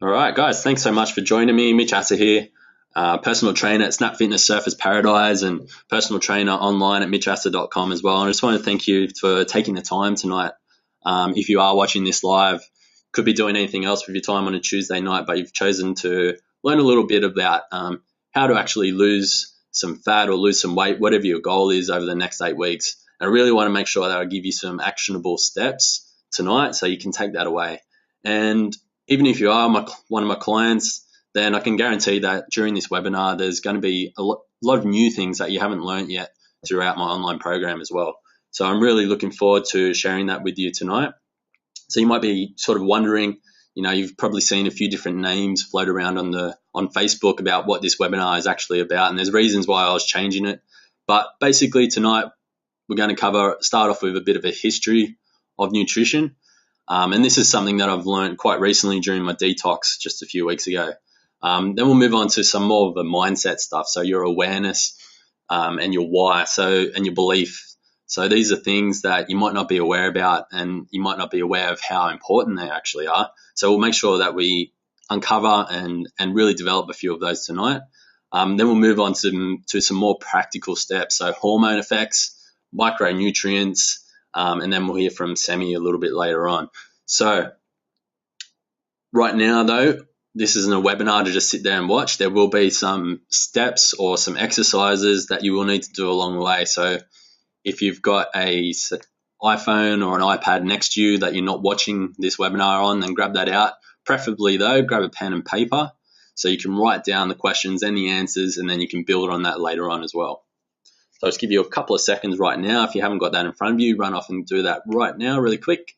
All right, guys, thanks so much for joining me. Mitch Asa here, personal trainer at Snap Fitness Surfers Paradise and personal trainer online at mitchasa.com as well. And I just want to thank you for taking the time tonight. If you are watching this live, could be doing anything else with your time on a Tuesday night, but you've chosen to learn a little bit about how to actually lose some fat or lose some weight, whatever your goal is over the next 8 weeks. And I really want to make sure that I give you some actionable steps tonight so you can take that away. And even if you are one of my clients, then I can guarantee that during this webinar, there's going to be a lot of new things that you haven't learned yet throughout my online program as well. So I'm really looking forward to sharing that with you tonight. So you might be sort of wondering, you've probably seen a few different names float around on Facebook about what this webinar is actually about, and there's reasons why I was changing it. But basically tonight, we're going to start off with a bit of a history of nutrition. And this is something that I've learned quite recently during my detox just a few weeks ago. Then we'll move on to some more of the mindset stuff. So your awareness and your why, and your belief. So these are things that you might not be aware about, and you might not be aware of how important they actually are. So we'll make sure that we uncover and really develop a few of those tonight. Then we'll move on to some more practical steps. So hormone effects, micronutrients, and then we'll hear from Semi a little bit later on. So right now, though, this isn't a webinar to just sit there and watch. There will be some steps or some exercises that you will need to do along the way. So if you've got a iPhone or an iPad next to you that you're not watching this webinar on, then grab that out. Preferably, though, grab a pen and paper so you can write down the questions and the answers, and then you can build on that later on as well. So I'll just give you a couple of seconds right now. If you haven't got that in front of you, run off and do that right now really quick.